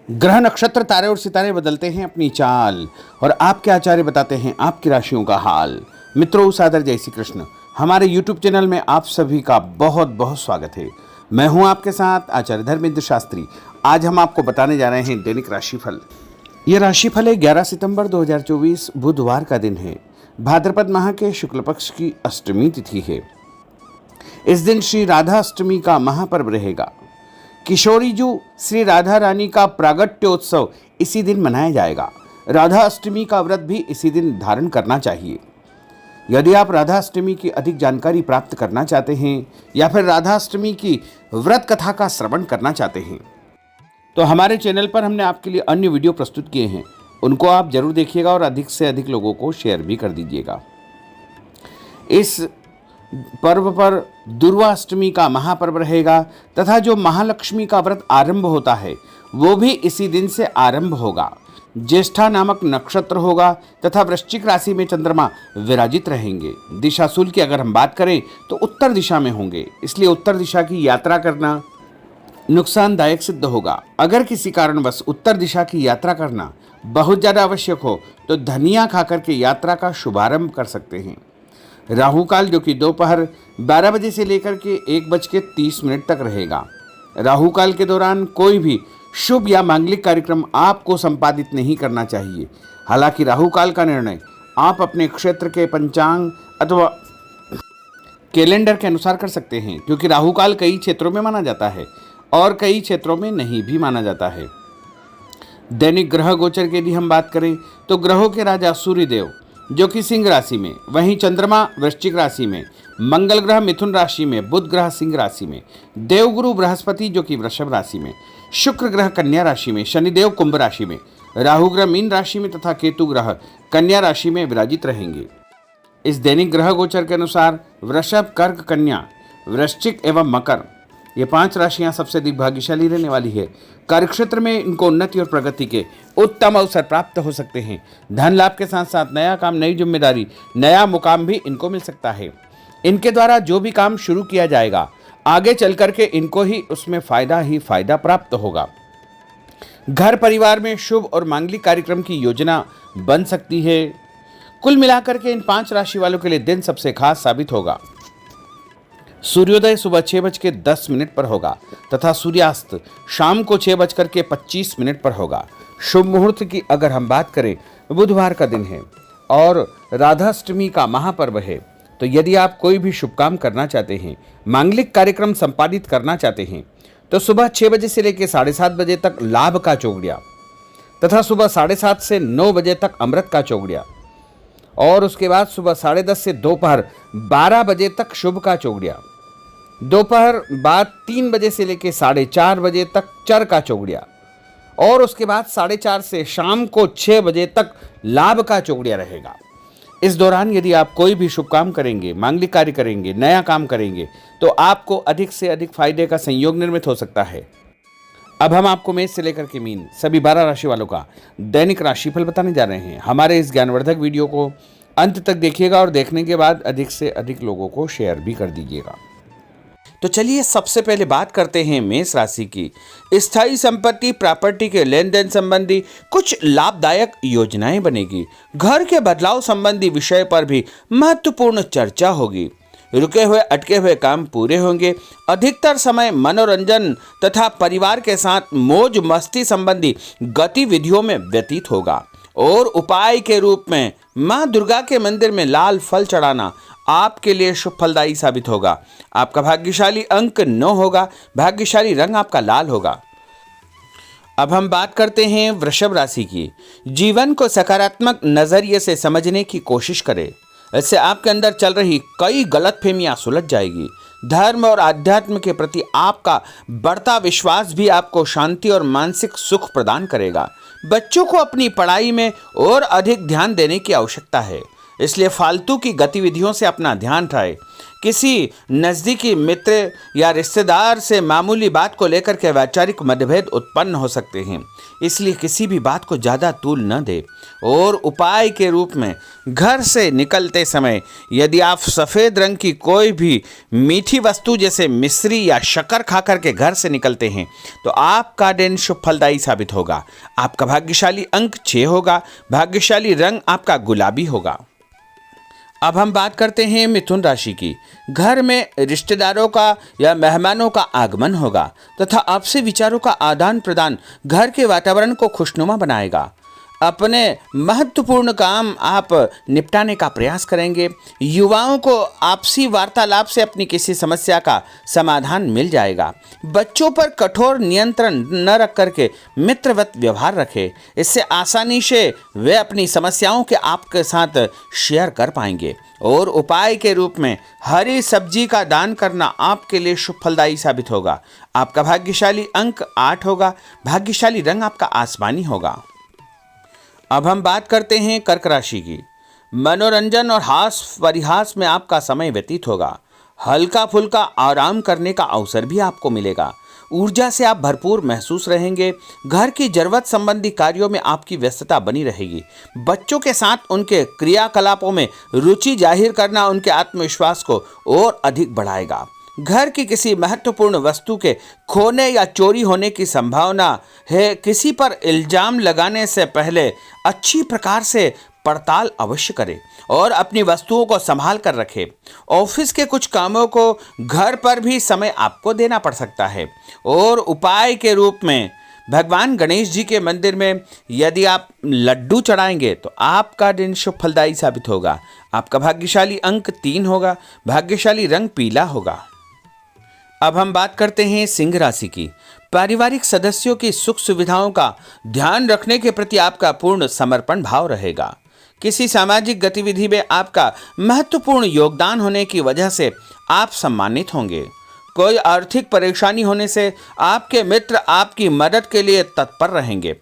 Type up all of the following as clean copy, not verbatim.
ग्रह नक्षत्र तारे और सितारे बदलते हैं अपनी चाल और आपके आचार्य बताते हैं आपकी राशियों का हाल। मित्रों, सादर जय श्री कृष्ण। हमारे YouTube चैनल में आप सभी का बहुत बहुत स्वागत है। मैं हूं आपके साथ आचार्य धर्मेंद्र शास्त्री। आज हम आपको बताने जा रहे हैं दैनिक राशिफल। यह राशिफल है 11 सितंबर 2024 बुधवार का दिन है। भाद्रपद माह के शुक्ल पक्ष की अष्टमी तिथि है। इस दिन श्री राधा अष्टमी का महापर्व रहेगा। किशोरी जू श्री राधा रानी का प्रागट्योत्सव इसी दिन मनाया जाएगा। राधा अष्टमी का व्रत भी इसी दिन धारण करना चाहिए। यदि आप राधा अष्टमी की अधिक जानकारी प्राप्त करना चाहते हैं या फिर राधा अष्टमी की व्रत कथा का श्रवण करना चाहते हैं तो हमारे चैनल पर हमने आपके लिए अन्य वीडियो प्रस्तुत किए हैं, उनको आप जरूर देखिएगा और अधिक से अधिक लोगों को शेयर भी कर दीजिएगा। इस पर्व पर दुर्वा अष्टमी का महापर्व रहेगा तथा जो महालक्ष्मी का व्रत आरंभ होता है वो भी इसी दिन से आरंभ होगा। ज्येष्ठा नामक नक्षत्र होगा तथा वृश्चिक राशि में चंद्रमा विराजित रहेंगे। दिशाशूल की अगर हम बात करें तो उत्तर दिशा में होंगे, इसलिए उत्तर दिशा की यात्रा करना नुकसानदायक सिद्ध होगा। अगर किसी कारणवश उत्तर दिशा की यात्रा करना बहुत ज़्यादा आवश्यक हो तो धनिया खाकर के यात्रा का शुभारंभ कर सकते हैं। राहु काल जो कि दोपहर 12 बजे से लेकर के 1:30 तक रहेगा। राहु काल के दौरान कोई भी शुभ या मांगलिक कार्यक्रम आपको संपादित नहीं करना चाहिए। हालांकि राहु काल का निर्णय आप अपने क्षेत्र के पंचांग अथवा कैलेंडर के अनुसार कर सकते हैं, क्योंकि राहु काल कई क्षेत्रों में माना जाता है और कई क्षेत्रों में नहीं भी माना जाता है। दैनिक ग्रह गोचर की यदि हम बात करें तो ग्रहों के राजा सूर्यदेव जो कि सिंह राशि में, वहीं चंद्रमा वृश्चिक राशि में, मंगल ग्रह मिथुन राशि में, बुध ग्रह सिंह राशि में, देवगुरु बृहस्पति जो कि वृषभ राशि में, शुक्र ग्रह कन्या राशि में, शनिदेव कुंभ राशि में, राहु ग्रह मीन राशि में तथा केतु ग्रह कन्या राशि में विराजित रहेंगे। इस दैनिक ग्रह गोचर के अनुसार वृषभ, कर्क, कन्या, वृश्चिक एवं मकर ये 5 राशियां सबसे अधिक भाग्यशाली रहने वाली है। कार्यक्षेत्र में इनको उन्नति और प्रगति के उत्तम अवसर प्राप्त हो सकते हैं। धन लाभ के साथ साथ नया काम, नई जिम्मेदारी, नया मुकाम भी इनको मिल सकता है। इनके द्वारा जो भी काम शुरू किया जाएगा आगे चल करके इनको ही उसमें ही फायदा प्राप्त होगा। घर परिवार में शुभ और मांगलिक कार्यक्रम की योजना बन सकती है। कुल मिलाकर के इन 5 राशि वालों के लिए दिन सबसे खास साबित होगा। सूर्योदय सुबह 6:10 पर होगा तथा सूर्यास्त शाम को 6:25 पर होगा। शुभ मुहूर्त की अगर हम बात करें, बुधवार का दिन है और राधाष्टमी का महापर्व है, तो यदि आप कोई भी शुभ काम करना चाहते हैं, मांगलिक कार्यक्रम संपादित करना चाहते हैं तो सुबह 6 बजे से लेकर 7:30 बजे तक लाभ का चौगड़िया तथा सुबह 7:30 से 9 बजे तक अमृत का चौगड़िया और उसके बाद सुबह 10:30 से दोपहर 12 बजे तक शुभ का चौगड़िया, दोपहर बाद 3 बजे से लेकर 4:30 बजे तक चर का चौगड़िया और उसके बाद 4:30 से शाम को 6 बजे तक लाभ का चौगड़िया रहेगा। इस दौरान यदि आप कोई भी शुभ काम करेंगे, मांगलिक कार्य करेंगे, नया काम करेंगे तो आपको अधिक से अधिक फायदे का संयोग निर्मित हो सकता है। अब हम आपको मेष से लेकर के मीन सभी 12 राशि वालों का दैनिक राशिफल बताने जा रहे हैं। हमारे इस ज्ञानवर्धक वीडियो को अंत तक देखिएगा और देखने के बाद अधिक से अधिक लोगों को शेयर भी कर दीजिएगा। तो चलिए सबसे पहले बात करते हैं मेष राशि की। स्थायी संपत्ति, प्रॉपर्टी के लेन देन संबंधी कुछ लाभदायक योजनाएं बनेगी। घर के बदलाव संबंधी विषय पर भी महत्वपूर्ण चर्चा होगी। रुके हुए अटके हुए काम पूरे होंगे। अधिकतर समय मनोरंजन तथा परिवार के साथ मौज मस्ती संबंधी गतिविधियों में व्यतीत होगा और उपाय के रूप में मां दुर्गा के मंदिर में लाल फल चढ़ाना आपके लिए शुभ फलदायी साबित होगा। आपका भाग्यशाली अंक 9 होगा। भाग्यशाली रंग आपका लाल होगा। अब हम बात करते हैं वृषभ राशि की। जीवन को सकारात्मक नजरिए से समझने की कोशिश करें, इससे आपके अंदर चल रही कई गलतफहमियां सुलझ जाएगी। धर्म और आध्यात्म के प्रति आपका बढ़ता विश्वास भी आपको शांति और मानसिक सुख प्रदान करेगा। बच्चों को अपनी पढ़ाई में और अधिक ध्यान देने की आवश्यकता है, इसलिए फालतू की गतिविधियों से अपना ध्यान हटाएं। किसी नज़दीकी मित्र या रिश्तेदार से मामूली बात को लेकर के वैचारिक मतभेद उत्पन्न हो सकते हैं, इसलिए किसी भी बात को ज़्यादा तूल न दे। और उपाय के रूप में घर से निकलते समय यदि आप सफ़ेद रंग की कोई भी मीठी वस्तु जैसे मिश्री या शक्कर खा करके घर से निकलते हैं तो आपका दिन शुभ फलदायी साबित होगा। आपका भाग्यशाली अंक 6 होगा। भाग्यशाली रंग आपका गुलाबी होगा। अब हम बात करते हैं मिथुन राशि की। घर में रिश्तेदारों का या मेहमानों का आगमन होगा तथा आपसे विचारों का आदान प्रदान घर के वातावरण को खुशनुमा बनाएगा। अपने महत्वपूर्ण काम आप निपटाने का प्रयास करेंगे। युवाओं को आपसी वार्तालाप से अपनी किसी समस्या का समाधान मिल जाएगा। बच्चों पर कठोर नियंत्रण न रख करके मित्रवत व्यवहार रखें, इससे आसानी से वे अपनी समस्याओं के आपके साथ शेयर कर पाएंगे। और उपाय के रूप में हरी सब्जी का दान करना आपके लिए शुभ फलदायी साबित होगा। आपका भाग्यशाली अंक 8 होगा। भाग्यशाली रंग आपका आसमानी होगा। अब हम बात करते हैं कर्क राशि की। मनोरंजन और हास परिहास में आपका समय व्यतीत होगा। हल्का फुल्का आराम करने का अवसर भी आपको मिलेगा। ऊर्जा से आप भरपूर महसूस रहेंगे। घर की जरूरत संबंधी कार्यों में आपकी व्यस्तता बनी रहेगी। बच्चों के साथ उनके क्रियाकलापों में रुचि जाहिर करना उनके आत्मविश्वास को और अधिक बढ़ाएगा। घर की किसी महत्वपूर्ण वस्तु के खोने या चोरी होने की संभावना है। किसी पर इल्जाम लगाने से पहले अच्छी प्रकार से पड़ताल अवश्य करें और अपनी वस्तुओं को संभाल कर रखें। ऑफिस के कुछ कामों को घर पर भी समय आपको देना पड़ सकता है। और उपाय के रूप में भगवान गणेश जी के मंदिर में यदि आप लड्डू चढ़ाएंगे तो आपका दिन शुभ फलदायी साबित होगा। आपका भाग्यशाली अंक 3 होगा। भाग्यशाली रंग पीला होगा। अब हम बात करते हैं सिंह राशि की। पारिवारिक सदस्यों की सुख सुविधाओं का ध्यान रखने के प्रति आपका पूर्ण समर्पण भाव रहेगा। किसी सामाजिक गतिविधि में आपका महत्वपूर्ण योगदान होने की वजह से आप सम्मानित होंगे। कोई आर्थिक परेशानी होने से आपके मित्र आपकी मदद के लिए तत्पर रहेंगे,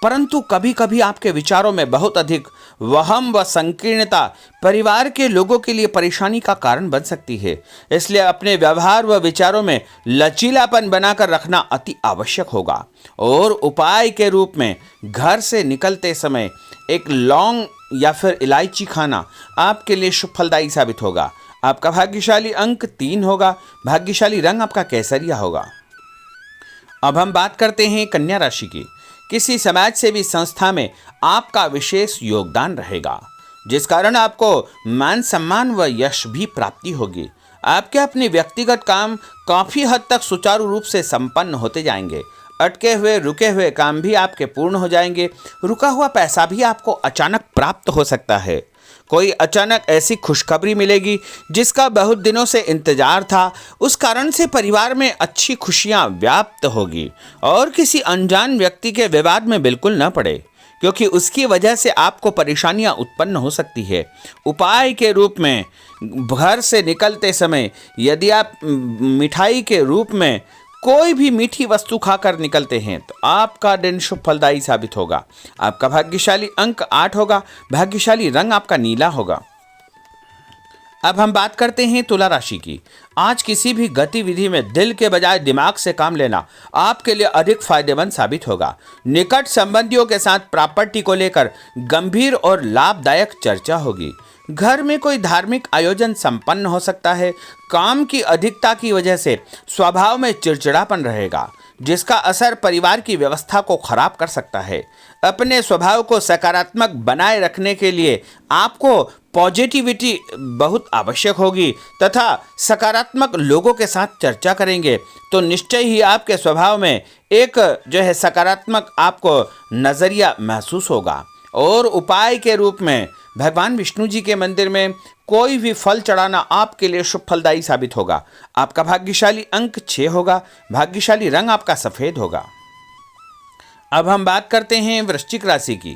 परंतु कभी कभी आपके विचारों में बहुत अधिक वहम व संकीर्णता परिवार के लोगों के लिए परेशानी का कारण बन सकती है। इसलिए अपने व्यवहार व विचारों में लचीलापन बनाकर रखना अति आवश्यक होगा। और उपाय के रूप में घर से निकलते समय एक लौंग या फिर इलायची खाना आपके लिए शुभ फलदायी साबित होगा। आपका भाग्यशाली अंक 3 होगा। भाग्यशाली रंग आपका केसरिया होगा। अब हम बात करते हैं कन्या राशि की। किसी समाज सेवी संस्था में आपका विशेष योगदान रहेगा, जिस कारण आपको मान सम्मान व यश भी प्राप्ति होगी। आपके अपने व्यक्तिगत काम काफ़ी हद तक सुचारू रूप से संपन्न होते जाएंगे। अटके हुए रुके हुए काम भी आपके पूर्ण हो जाएंगे। रुका हुआ पैसा भी आपको अचानक प्राप्त हो सकता है। कोई अचानक ऐसी खुशखबरी मिलेगी जिसका बहुत दिनों से इंतजार था। उस कारण से परिवार में अच्छी खुशियां व्याप्त होगी। और किसी अनजान व्यक्ति के विवाद में बिल्कुल न पड़े, क्योंकि उसकी वजह से आपको परेशानियां उत्पन्न हो सकती है। उपाय के रूप में घर से निकलते समय यदि आप मिठाई के रूप में कोई भी मीठी वस्तु खाकर निकलते हैं तो आपका दिन शुभ फलदायी साबित होगा। आपका भाग्यशाली अंक 8 होगा। भाग्यशाली रंग आपका नीला होगा। अब हम बात करते हैं तुला राशि की। आज किसी भी गतिविधि में दिल के बजाय दिमाग से काम लेना आपके लिए अधिक फायदेमंद साबित होगा। निकट संबंधियों के साथ प्रॉपर्टी को लेकर गंभीर और लाभदायक चर्चा होगी। घर में कोई धार्मिक आयोजन संपन्न हो सकता है। काम की अधिकता की वजह से स्वभाव में चिड़चिड़ापन रहेगा, जिसका असर परिवार की व्यवस्था को खराब कर सकता है। अपने स्वभाव को सकारात्मक बनाए रखने के लिए आपको पॉजिटिविटी बहुत आवश्यक होगी तथा सकारात्मक लोगों के साथ चर्चा करेंगे तो निश्चय ही आपके स्वभाव में एक सकारात्मक आपको नज़रिया महसूस होगा। और उपाय के रूप में भगवान विष्णु जी के मंदिर में कोई भी फल चढ़ाना आपके लिए शुभ फलदायी साबित होगा। आपका भाग्यशाली अंक 6 होगा। भाग्यशाली रंग आपका सफ़ेद होगा। अब हम बात करते हैं वृश्चिक राशि की।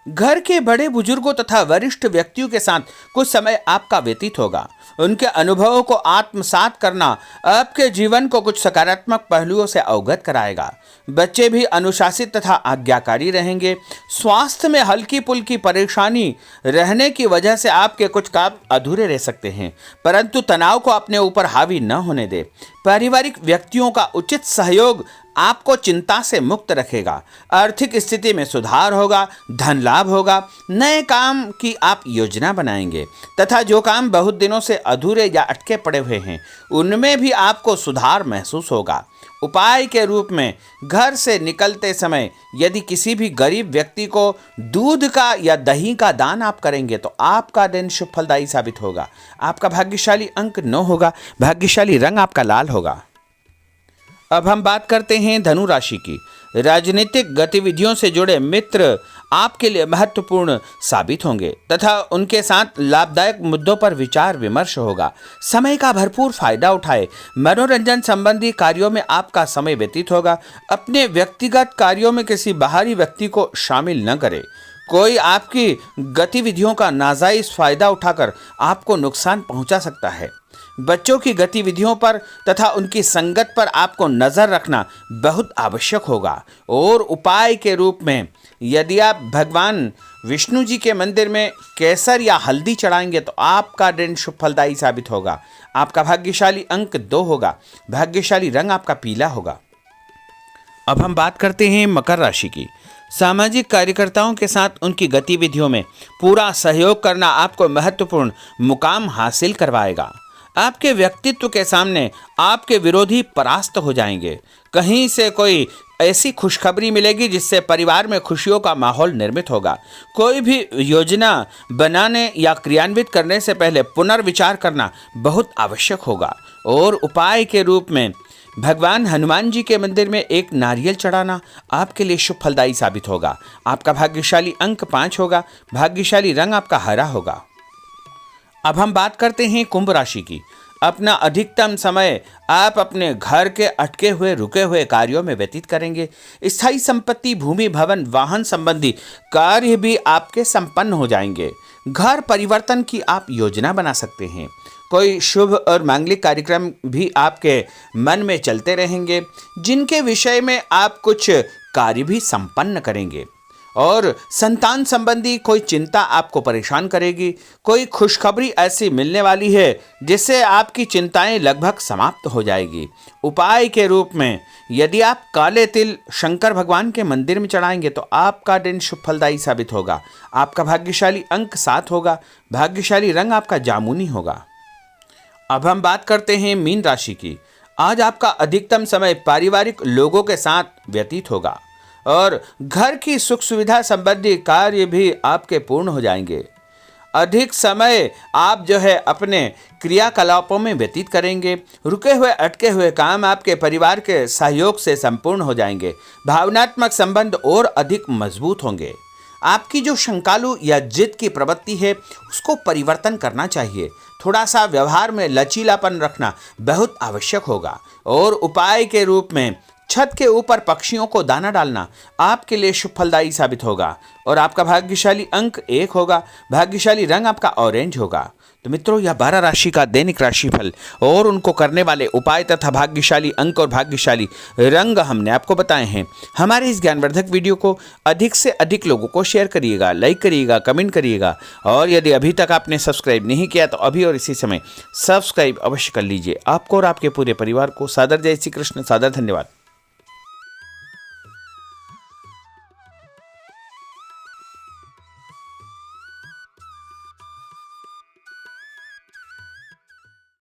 घर के बड़े बुजुर्गों तथा वरिष्ठ व्यक्तियों के साथ कुछ समय आपका व्यतीत होगा। उनके अनुभवों को आत्मसात करना आपके जीवन को कुछ सकारात्मक पहलुओं से अवगत कराएगा। बच्चे भी अनुशासित तथा आज्ञाकारी रहेंगे। स्वास्थ्य में हल्की पुल्की परेशानी रहने की वजह से आपके कुछ काम अधूरे रह सकते हैं, परंतु तनाव को अपने ऊपर हावी न होने दे। पारिवारिक व्यक्तियों का उचित सहयोग आपको चिंता से मुक्त रखेगा। आर्थिक स्थिति में सुधार होगा, धन लाभ होगा। नए काम की आप योजना बनाएंगे तथा जो काम बहुत दिनों से अधूरे या अटके पड़े हुए हैं उनमें भी आपको सुधार महसूस होगा। उपाय के रूप में घर से निकलते समय यदि किसी भी गरीब व्यक्ति को दूध का या दही का दान आप करेंगे तो आपका दिन शुभ फलदायी साबित होगा। आपका भाग्यशाली अंक 9 होगा। भाग्यशाली रंग आपका लाल होगा। अब हम बात करते हैं धनु राशि की। राजनीतिक गतिविधियों से जुड़े मित्र आपके लिए महत्वपूर्ण साबित होंगे तथा उनके साथ लाभदायक मुद्दों पर विचार विमर्श होगा। समय का भरपूर फायदा उठाए। मनोरंजन संबंधी कार्यों में आपका समय व्यतीत होगा। अपने व्यक्तिगत कार्यों में किसी बाहरी व्यक्ति को शामिल न करें। कोई आपकी गतिविधियों का नाजायज फायदा उठाकर आपको नुकसान पहुंचा सकता है। बच्चों की गतिविधियों पर तथा उनकी संगत पर आपको नजर रखना बहुत आवश्यक होगा। और उपाय के रूप में यदि आप भगवान विष्णु जी के मंदिर में केसर या हल्दी चढ़ाएंगे तो आपका दिन शुभ फलदायी साबित होगा। आपका भाग्यशाली अंक 2 होगा। भाग्यशाली रंग आपका पीला होगा। अब हम बात करते हैं मकर राशि की। सामाजिक कार्यकर्ताओं के साथ उनकी गतिविधियों में पूरा सहयोग करना आपको महत्वपूर्ण मुकाम हासिल करवाएगा। आपके व्यक्तित्व के सामने आपके विरोधी परास्त हो जाएंगे। कहीं से कोई ऐसी खुशखबरी मिलेगी जिससे परिवार में खुशियों का माहौल निर्मित होगा। कोई भी योजना बनाने या क्रियान्वित करने से पहले पुनर्विचार करना बहुत आवश्यक होगा। और उपाय के रूप में भगवान हनुमान जी के मंदिर में एक नारियल चढ़ाना आपके लिए शुभ फलदायी साबित होगा। आपका भाग्यशाली अंक 5 होगा। भाग्यशाली रंग आपका हरा होगा। अब हम बात करते हैं कुंभ राशि की। अपना अधिकतम समय आप अपने घर के अटके हुए रुके हुए कार्यों में व्यतीत करेंगे। स्थायी संपत्ति, भूमि, भवन, वाहन संबंधी कार्य भी आपके संपन्न हो जाएंगे। घर परिवर्तन की आप योजना बना सकते हैं। कोई शुभ और मांगलिक कार्यक्रम भी आपके मन में चलते रहेंगे जिनके विषय में आप कुछ कार्य भी संपन्न करेंगे। और संतान संबंधी कोई चिंता आपको परेशान करेगी। कोई खुशखबरी ऐसी मिलने वाली है जिससे आपकी चिंताएं लगभग समाप्त हो जाएगी। उपाय के रूप में यदि आप काले तिल शंकर भगवान के मंदिर में चढ़ाएंगे तो आपका दिन शुभ फलदायी साबित होगा। आपका भाग्यशाली अंक 7 होगा। भाग्यशाली रंग आपका जामुनी होगा। अब हम बात करते हैं मीन राशि की। आज आपका अधिकतम समय पारिवारिक लोगों के साथ व्यतीत होगा और घर की सुख सुविधा संबंधी कार्य भी आपके पूर्ण हो जाएंगे। अधिक समय आप अपने क्रियाकलापों में व्यतीत करेंगे। रुके हुए अटके हुए काम आपके परिवार के सहयोग से संपूर्ण हो जाएंगे। भावनात्मक संबंध और अधिक मजबूत होंगे। आपकी जो शंकालु या जिद की प्रवृत्ति है उसको परिवर्तन करना चाहिए। थोड़ा सा व्यवहार में लचीलापन रखना बहुत आवश्यक होगा। और उपाय के रूप में छत के ऊपर पक्षियों को दाना डालना आपके लिए शुभ फलदायी साबित होगा। और आपका भाग्यशाली अंक 1 होगा। भाग्यशाली रंग आपका ऑरेंज होगा। तो मित्रों, यह 12 राशि का दैनिक राशिफल और उनको करने वाले उपाय तथा भाग्यशाली अंक और भाग्यशाली रंग हमने आपको बताए हैं। हमारे इस ज्ञानवर्धक वीडियो को अधिक से अधिक लोगों को शेयर करिएगा, लाइक करिएगा, कमेंट करिएगा। और यदि अभी तक आपने सब्सक्राइब नहीं किया तो अभी और इसी समय सब्सक्राइब अवश्य कर लीजिए। आपको और आपके पूरे परिवार को सादर जय श्री कृष्ण, सादर धन्यवाद।